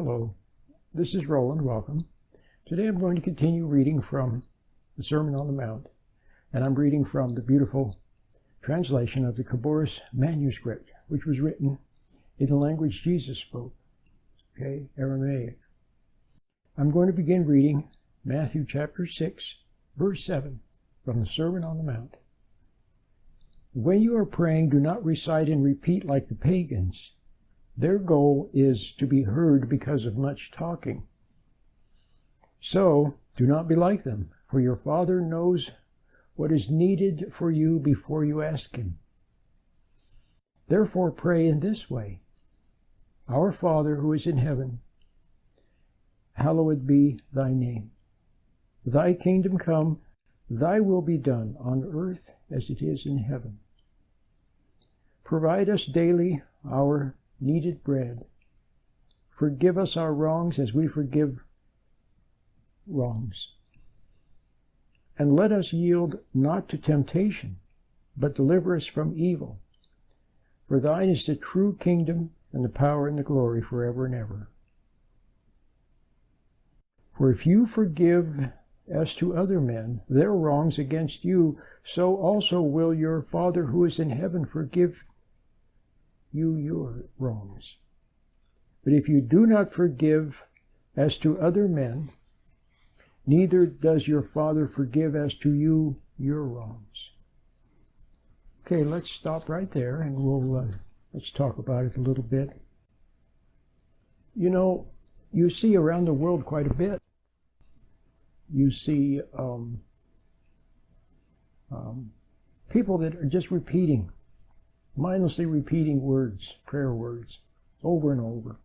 Hello, this is Roland. Welcome. Today I'm going to continue reading from the Sermon on the Mount, and I'm reading from the beautiful translation of the Khaboris Manuscript, which was written in the language Jesus spoke, Aramaic. I'm going to begin reading Matthew chapter 6, verse 7, from the Sermon on the Mount. When you are praying, do not recite and repeat like the pagans. Their goal is to be heard because of much talking. So, do not be like them, for your Father knows what is needed for you before you ask Him. Therefore pray in this way: Our Father who is in heaven, hallowed be thy name. Thy kingdom come, thy will be done on earth as it is in heaven. Provide us daily our needed bread. Forgive us our wrongs as we forgive wrongs. And let us yield not to temptation, but deliver us from evil. For thine is the true kingdom and the power and the glory forever and ever. For if you forgive as to other men their wrongs against you, so also will your Father who is in heaven forgive you your wrongs. But if you do not forgive as to other men, neither does your Father forgive as to you your wrongs. Okay, let's stop right there and let's talk about it a little bit. You know, you see around the world quite a bit. You see people that are just mindlessly repeating words, prayer words, over and over.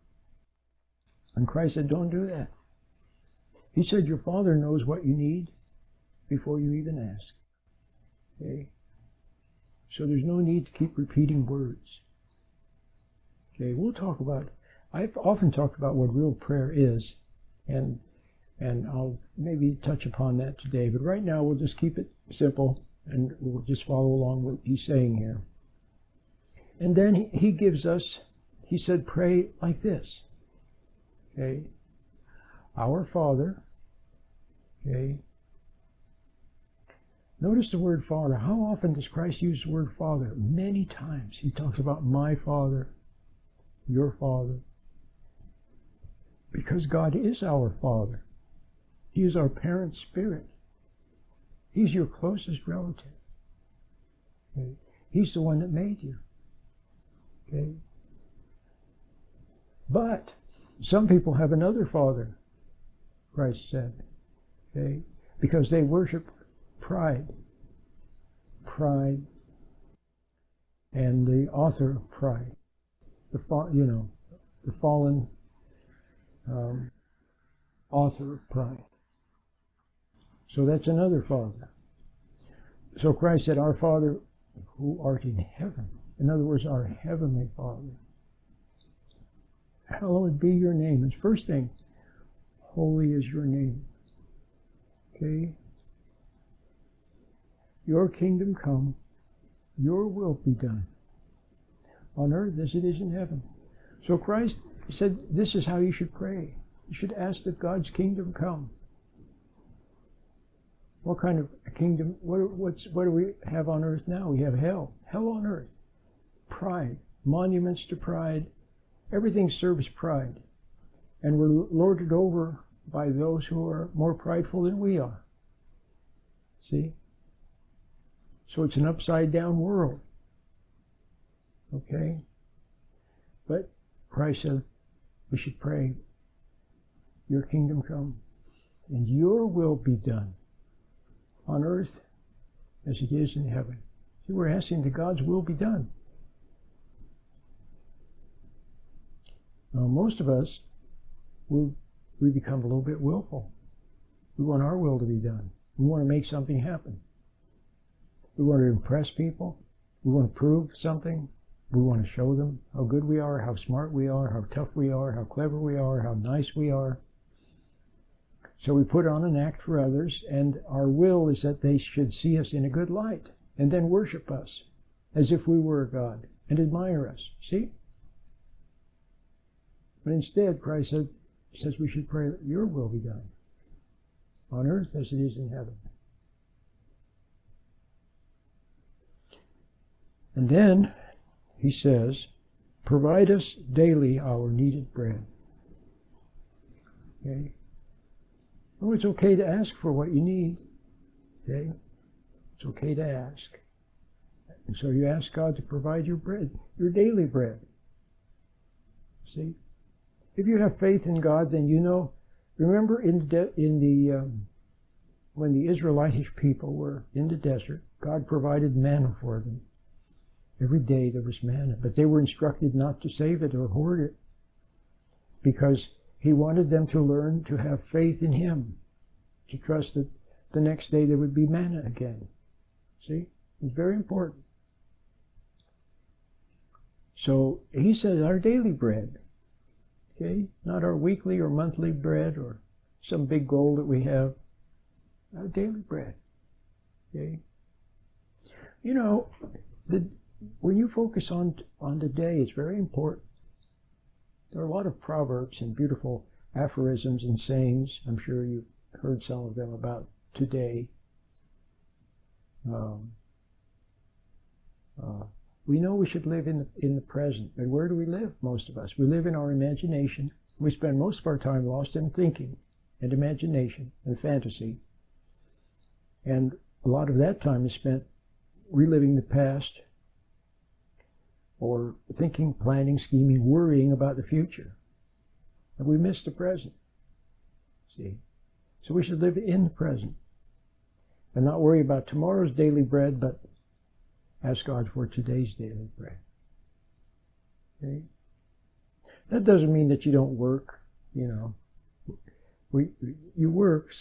And Christ said, don't do that. He said, your Father knows what you need before you even ask. Okay? So there's no need to keep repeating words. Okay, I've often talked about what real prayer is, and I'll maybe touch upon that today, but right now we'll just keep it simple, and we'll just follow along what he's saying here. And then he gives us, he said, pray like this. Okay? Our Father. Okay? Notice the word Father. How often does Christ use the word Father? Many times. He talks about my Father, your Father. Because God is our Father. He is our parent spirit. He's your closest relative. Okay? He's the one that made you. Okay. But some people have another father, Christ said, okay, because they worship pride, and the author of pride, the fallen author of pride. So that's another father. So Christ said, our Father who art in heaven. In other words, our Heavenly Father. Hallowed be your name. And first thing, holy is your name. Okay? Your kingdom come, your will be done, on earth as it is in heaven. So Christ said, this is how you should pray. You should ask that God's kingdom come. What kind of a kingdom? What do we have on earth now? We have hell. Hell on earth. Pride, monuments to pride, everything serves pride, and we're lorded over by those who are more prideful than we are. See? So it's an upside down world. Okay? But Christ said we should pray, your kingdom come, and your will be done on earth as it is in heaven. See, we're asking that God's will be done. Now, most of us, we become a little bit willful. We want our will to be done. We want to make something happen. We want to impress people. We want to prove something. We want to show them how good we are, how smart we are, how tough we are, how clever we are, how nice we are. So we put on an act for others, and our will is that they should see us in a good light and then worship us as if we were a God and admire us. See? But instead, Christ said, It says we should pray that your will be done on earth as it is in heaven. And then he says, provide us daily our needed bread. Okay? Oh, it's okay to ask for what you need. Okay? It's okay to ask. And so you ask God to provide your bread, your daily bread. See? If you have faith in God, then you know. Remember when the Israelitish people were in the desert, God provided manna for them. Every day there was manna, but they were instructed not to save it or hoard it, because he wanted them to learn to have faith in him, to trust that the next day there would be manna again. See? It's very important. So he says our daily bread, okay? Not our weekly or monthly bread or some big goal that we have. Our daily bread, okay? You know, when you focus on the day, it's very important. There are a lot of proverbs and beautiful aphorisms and sayings. I'm sure you've heard some of them about today. We know we should live in the present, but where do we live, most of us? We live in our imagination. We spend most of our time lost in thinking and imagination and fantasy. And a lot of that time is spent reliving the past or thinking, planning, scheming, worrying about the future. And we miss the present. See? So we should live in the present and not worry about tomorrow's daily bread, but ask God for today's daily bread. Okay? That doesn't mean that you don't work, you know. You work,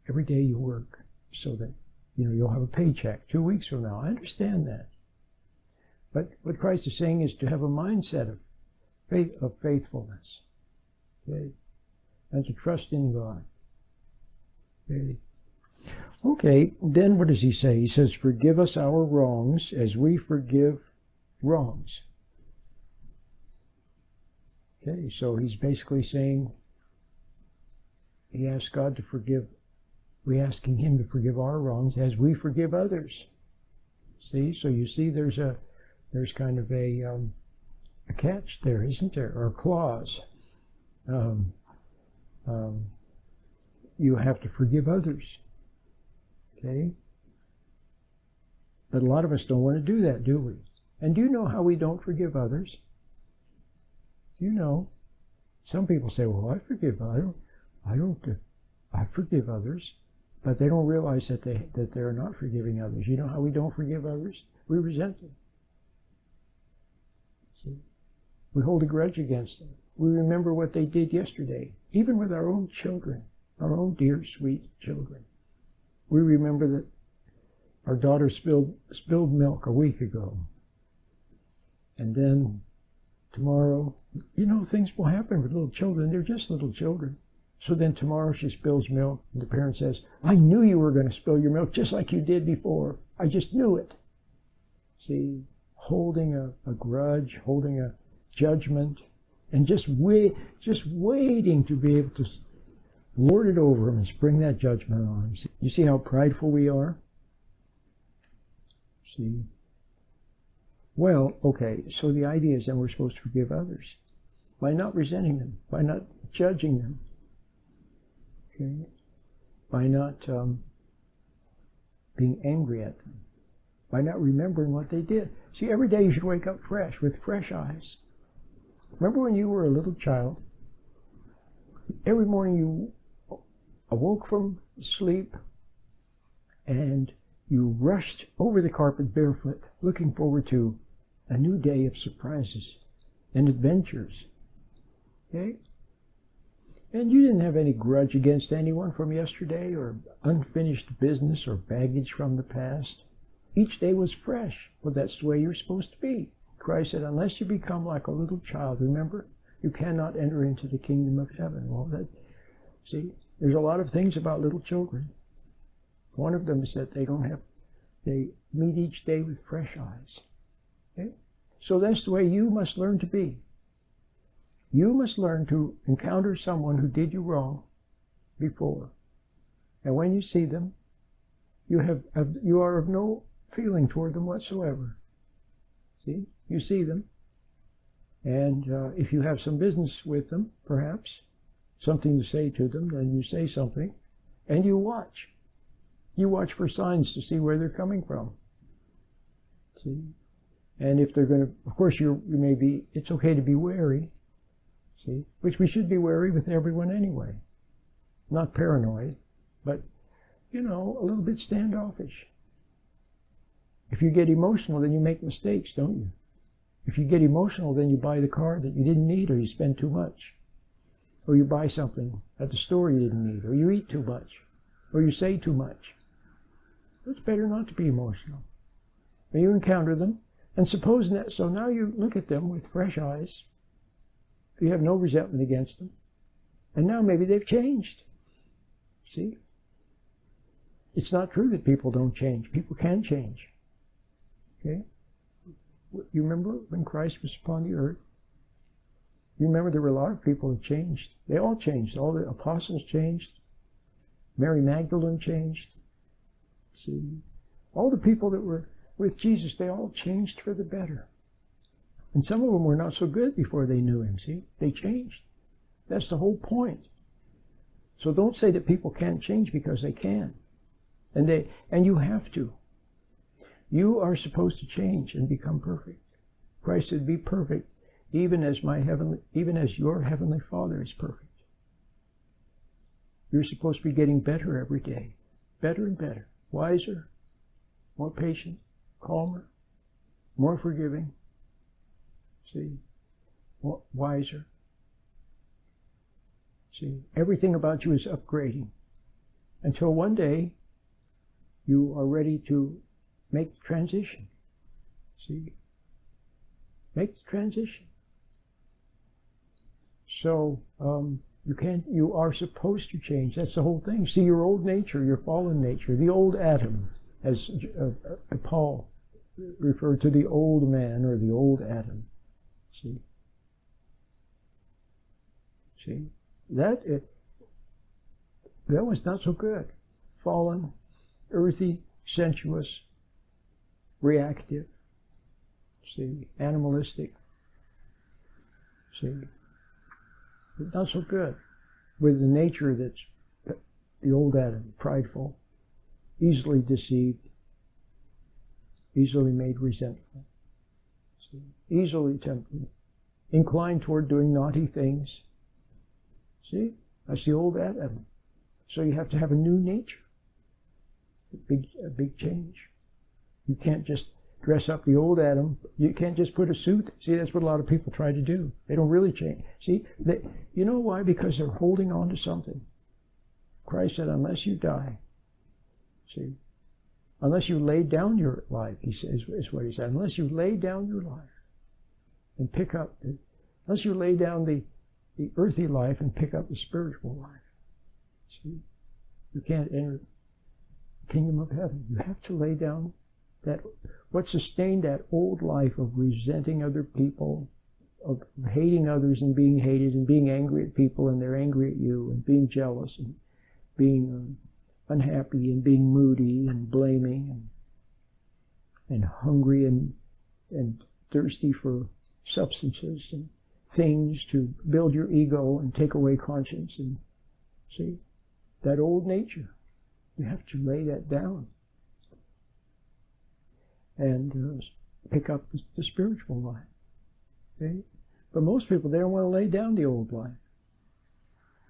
every day you work, so that, you know, you'll have a paycheck 2 weeks from now. I understand that. But what Christ is saying is to have a mindset of faithfulness, okay? And to trust in God. Okay? Okay, then what does he say? He says, forgive us our wrongs as we forgive wrongs. Okay, so he's basically saying he asks God to forgive. We're asking him to forgive our wrongs as we forgive others. See, so you see there's kind of a catch there, isn't there? Or a clause. You have to forgive others. Okay? But a lot of us don't want to do that, do we? And do you know how we don't forgive others? You know, some people say, well, I forgive others, but they don't realize that they're not forgiving others. You know how we don't forgive others? We resent them. See? We hold a grudge against them. We remember what they did yesterday, even with our own children, our own dear, sweet children. We remember that our daughter spilled milk a week ago. And then tomorrow, you know, things will happen with little children. They're just little children. So then tomorrow she spills milk, and the parent says, I knew you were going to spill your milk just like you did before. I just knew it. See, holding a grudge, holding a judgment, and just waiting to be able to lord it over him and spring that judgment on him. You see how prideful we are? See? Well, okay, so the idea is that we're supposed to forgive others by not resenting them, by not judging them, okay? By not being angry at them, by not remembering what they did. See, every day you should wake up fresh, with fresh eyes. Remember when you were a little child? Every morning you awoke from sleep and you rushed over the carpet barefoot, looking forward to a new day of surprises and adventures. Okay? And you didn't have any grudge against anyone from yesterday, or unfinished business or baggage from the past. Each day was fresh. Well, that's the way you're supposed to be. Christ said, unless you become like a little child, remember, you cannot enter into the kingdom of heaven. Well, see, there's a lot of things about little children. One of them is that they meet each day with fresh eyes. Okay? So that's the way you must learn to be. You must learn to encounter someone who did you wrong before. And when you see them, you are of no feeling toward them whatsoever. See? You see them. And if you have some business with them, perhaps, something to say to them, then you say something, and you watch. You watch for signs to see where they're coming from. See? And if they're going to, of course, it's okay to be wary, see? Which we should be wary with everyone anyway. Not paranoid, but, a little bit standoffish. If you get emotional, then you make mistakes, don't you? If you get emotional, then you buy the car that you didn't need, or you spend too much. Or you buy something at the store you didn't need, or you eat too much, or you say too much. It's better not to be emotional. But you encounter them, and suppose that, so now you look at them with fresh eyes. You have no resentment against them. And now maybe they've changed. See? It's not true that people don't change. People can change. Okay? You remember when Christ was upon the earth? You remember there were a lot of people who changed. They all changed. All the apostles changed. Mary Magdalene changed. See? All the people that were with Jesus, they all changed for the better. And some of them were not so good before they knew him, see? They changed. That's the whole point. So don't say that people can't change, because they can. And you have to. You are supposed to change and become perfect. Christ said, be perfect, even as your heavenly Father is perfect. You're supposed to be getting better every day. Better and better. Wiser, more patient, calmer, more forgiving. See? More wiser. See? Everything about you is upgrading. Until one day, you are ready to make the transition. See? Make the transition. So, you are supposed to change. That's the whole thing. See, your old nature, your fallen nature, the old Adam, as Paul referred to the old man, or the old Adam. See? See? That was not so good. Fallen, earthy, sensuous, reactive, see, animalistic, see, but not so good. With the nature that's the old Adam, prideful, easily deceived, easily made resentful, see, easily tempted, inclined toward doing naughty things. See, that's the old Adam. So you have to have a new nature. A big change. You can't just dress up the old Adam. You can't just put a suit. See, that's what a lot of people try to do. They don't really change. See, you know why? Because they're holding on to something. Christ said, unless you die, see, unless you lay down your life, he says, is what he said, unless you lay down your life and pick up, unless you lay down the earthly life and pick up the spiritual life, see, you can't enter the kingdom of heaven. You have to lay down what sustained that old life of resenting other people, of hating others and being hated, and being angry at people and they're angry at you, and being jealous and being unhappy and being moody and blaming and hungry and thirsty for substances and things to build your ego and take away conscience. And see, that old nature, you have to lay that down and pick up the spiritual life. Okay? But most people, they don't want to lay down the old life.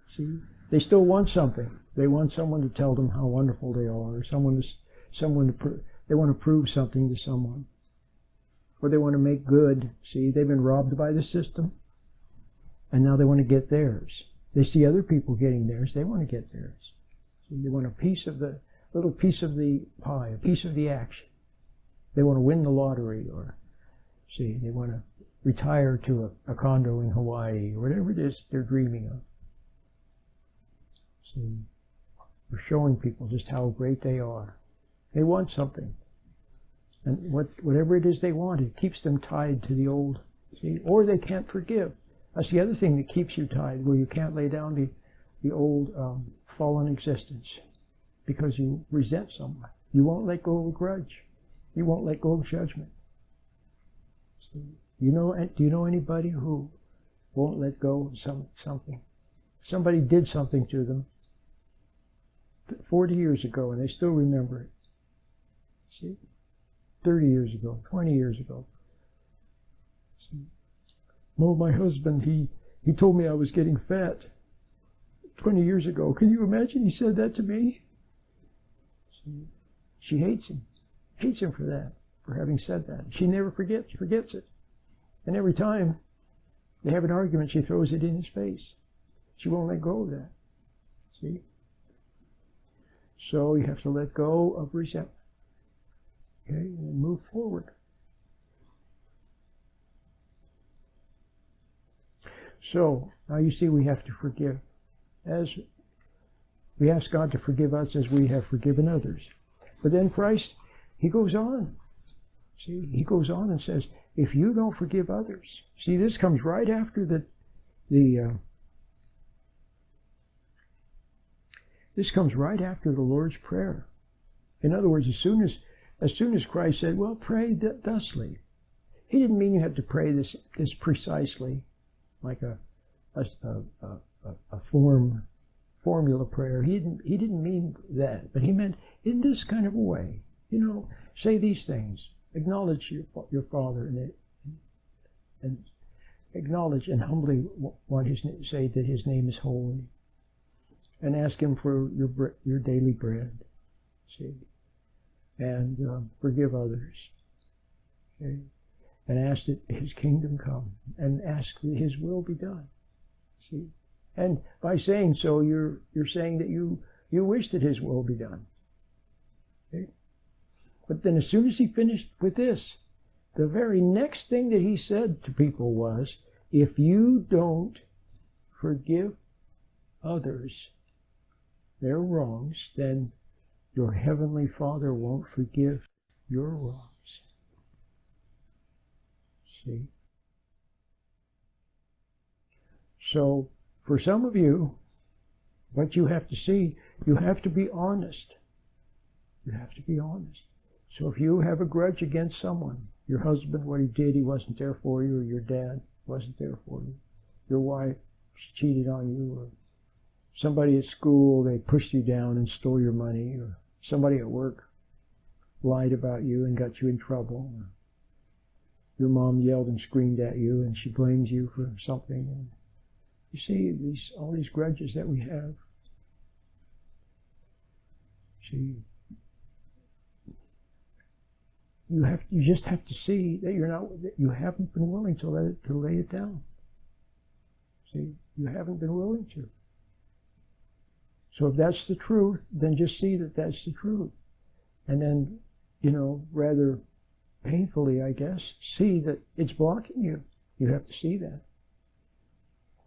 See, they still want something. They want someone to tell them how wonderful they are, or they want to prove something to someone, or they want to make good. See, they've been robbed by the system, and now they want to get theirs. They see other people getting theirs. They want to get theirs. See, they want a little piece of the pie, a piece of the action. They want to win the lottery, or see, they want to retire to a condo in Hawaii, or whatever it is they're dreaming of. See, we're showing people just how great they are. They want something. And whatever it is they want, it keeps them tied to the old. See, or they can't forgive. That's the other thing that keeps you tied, where you can't lay down the old fallen existence because you resent someone. You won't let go of a grudge. You won't let go of judgment. So, do you know anybody who won't let go of something? Somebody did something to them 40 years ago and they still remember it. See? 30 years ago, 20 years ago. See? Well, my husband, he told me I was getting fat 20 years ago. Can you imagine he said that to me? See? She hates him for that, for having said that. She never forgets it. And every time they have an argument, she throws it in his face. She won't let go of that. See? So you have to let go of resentment. Okay, and move forward. So, now you see we have to forgive. As we ask God to forgive us as we have forgiven others. But then Christ, he goes on. See, he goes on and says, if you don't forgive others. See, this comes right after this comes right after the Lord's Prayer. In other words, as soon as Christ said, well, pray thusly, he didn't mean you had to pray this precisely, like a formula prayer. He didn't mean that, but he meant in this kind of a way. Say these things, acknowledge your Father, and acknowledge and humbly say that His name is holy, and ask Him for your daily bread. See. And forgive others, okay? And ask that His kingdom come, and ask that His will be done. See, and by saying so, you're saying that you wish that His will be done. Okay? But then, as soon as he finished with this, the very next thing that he said to people was, "If you don't forgive others their wrongs, then your heavenly Father won't forgive your wrongs." See? So, for some of you, what you have to see, you have to be honest. You have to be honest. So if you have a grudge against someone, your husband, what he did, he wasn't there for you, or your dad wasn't there for you, your wife, she cheated on you, or somebody at school, they pushed you down and stole your money, or somebody at work lied about you and got you in trouble. Your mom yelled and screamed at you and she blames you for something. And you see, all these grudges that we have. See, you just have to see that you haven't been willing to lay it down. See, you haven't been willing to. So if that's the truth, then just see that that's the truth. And then, rather painfully, I guess, see that it's blocking you. You have to see that.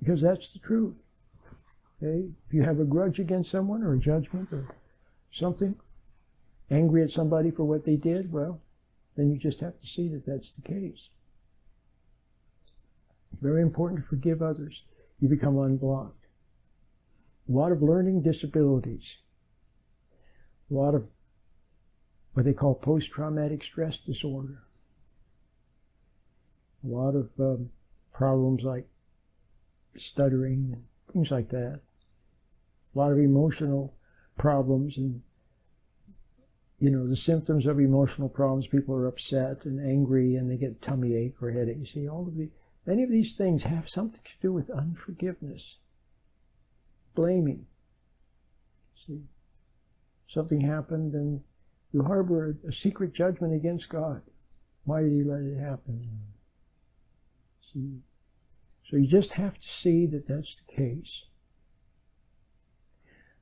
Because that's the truth. Okay? If you have a grudge against someone, or a judgment, or something, angry at somebody for what they did, well, then you just have to see that that's the case. Very important to forgive others. You become unblocked. A lot of learning disabilities. A lot of what they call post-traumatic stress disorder. A lot of problems like stuttering and things like that. A lot of emotional problems, and the symptoms of emotional problems, people are upset and angry and they get tummy ache or headache. You see, many of these things have something to do with unforgiveness, blaming. See, something happened and you harbor a secret judgment against God. Why did He let it happen? See, so you just have to see that that's the case.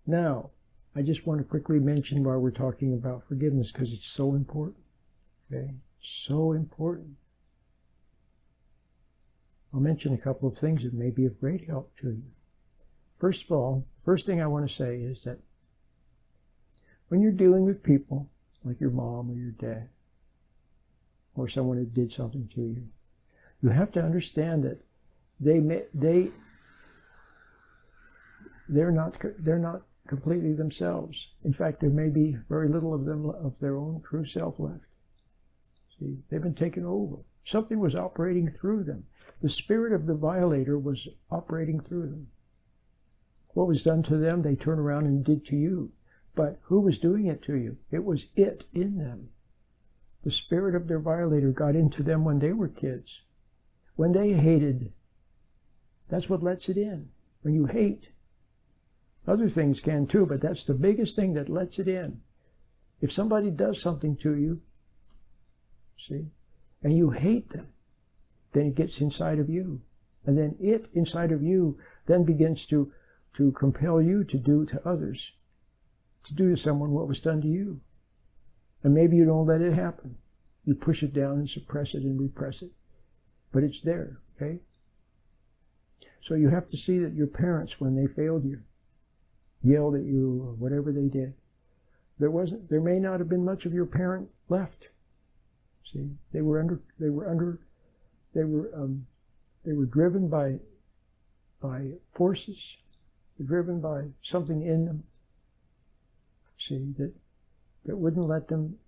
Now, I just want to quickly mention while we're talking about forgiveness, because it's so important. Okay? So important. I'll mention a couple of things that may be of great help to you. First of all, first thing I want to say is that when you're dealing with people, like your mom or your dad, or someone who did something to you, you have to understand that they're not completely themselves. In fact, there may be very little of them, of their own true self left. See, they've been taken over. Something was operating through them. The spirit of the violator was operating through them. What was done to them, they turn around and did to you. But who was doing it to you? It was it in them. The spirit of their violator got into them when they were kids. When they hated, that's what lets it in. When you hate, other things can too, but that's the biggest thing that lets it in. If somebody does something to you, see, and you hate them, then it gets inside of you. And then it inside of you then begins to compel you to do to others, to do to someone what was done to you. And maybe you don't let it happen. You push it down and suppress it and repress it. But it's there, okay? So you have to see that your parents, when they failed you, yelled at you, or whatever they did, there may not have been much of your parent left. See, they were driven by forces, driven by something in them. See, that wouldn't let them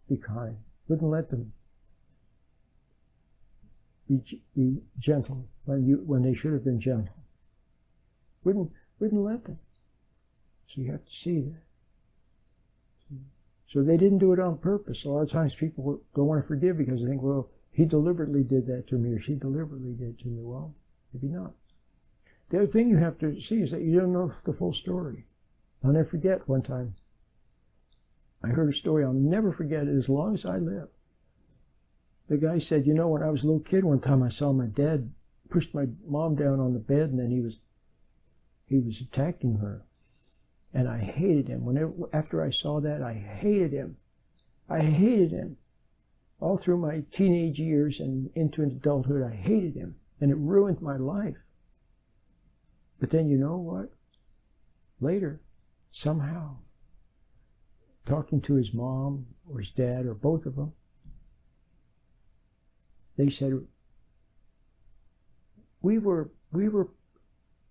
be kind, wouldn't let them be gentle when they should have been gentle. Wouldn't let them. So you have to see that. So they didn't do it on purpose. A lot of times people don't want to forgive because they think, well, he deliberately did that to me, or she deliberately did it to me. Well, maybe not. The other thing you have to see is that you don't know the full story. I'll never forget one time. I heard a story, I'll never forget it as long as I live. The guy said, you know, when I was a little kid, one time I saw my dad pushed my mom down on the bed, and then he was attacking her. And I hated him. After I saw that, I hated him. I hated him. All through my teenage years and into adulthood, I hated him. And it ruined my life. But then you know what? Later, somehow, talking to his mom or his dad or both of them, they said, we were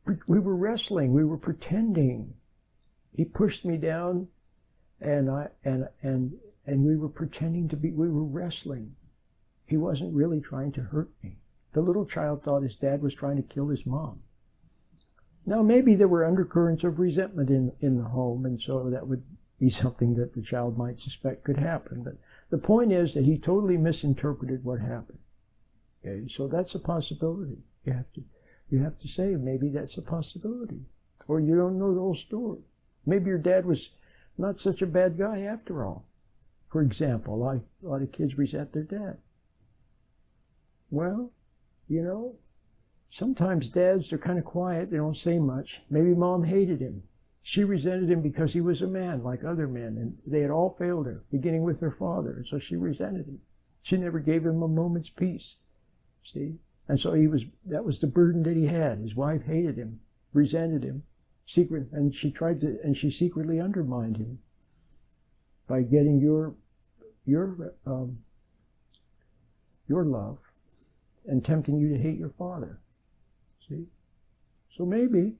wrestling, we were pretending. He pushed me down, and we were pretending we were wrestling. He wasn't really trying to hurt me. The little child thought his dad was trying to kill his mom. Now maybe there were undercurrents of resentment in the home, and so that would be something that the child might suspect could happen. But the point is that he totally misinterpreted what happened. Okay, so that's a possibility. You have to say maybe that's a possibility, or you don't know the whole story. Maybe your dad was not such a bad guy after all. For example, a lot of kids resent their dad. Well, you know, sometimes dads are kind of quiet, they don't say much. Maybe mom hated him. She resented him because he was a man like other men, and they had all failed her, beginning with her father, and so she resented him. She never gave him a moment's peace, see? And so that was the burden that he had. His wife hated him, resented him, and she secretly undermined him by getting your love and tempting you to hate your father. See? So maybe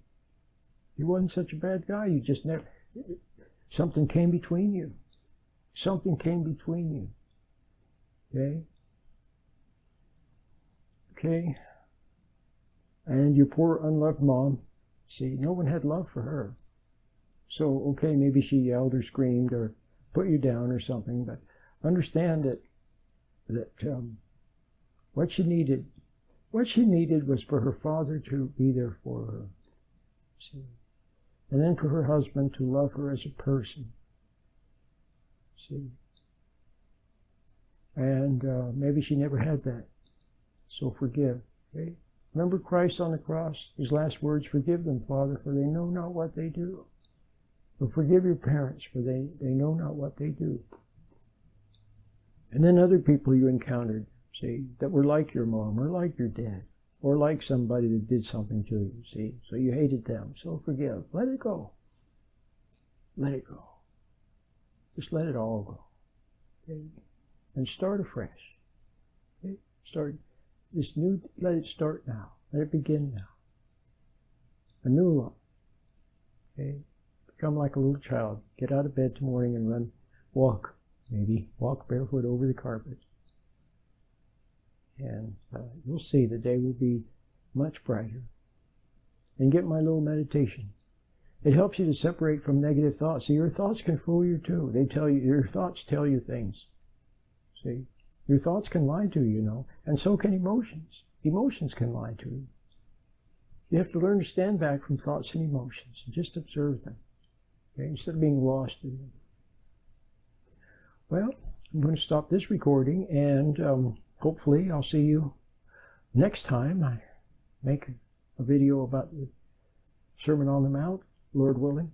he wasn't such a bad guy. You just never, something came between you. Something came between you. Okay? Okay? And your poor unloved mom, see, no one had love for her. So, okay, maybe she yelled or screamed or put you down or something, but understand that what she needed was for her father to be there for her. See? And then for her husband to love her as a person. See? And maybe she never had that. So forgive. Okay? Remember Christ on the cross? His last words, forgive them, Father, for they know not what they do. So forgive your parents, for they know not what they do. And then other people you encountered, see, that were like your mom or like your dad or like somebody that did something to you, see. So you hated them. So forgive. Let it go. Let it go. Just let it all go. Okay? And start afresh. Okay? this new, let it start now. Let it begin now. A new life. Okay? Become like a little child. Get out of bed tomorrow morning and run, walk, maybe, walk barefoot over the carpet. And you'll see the day will be much brighter. And get my little meditation. It helps you to separate from negative thoughts. See, your thoughts can fool you too. They tell you, your thoughts tell you things. See, your thoughts can lie to you, you know, and so can emotions. Emotions can lie to you. You have to learn to stand back from thoughts and emotions and just observe them, okay, instead of being lost in them. Well, I'm going to stop this recording, and hopefully I'll see you next time I make a video about the Sermon on the Mount, Lord willing.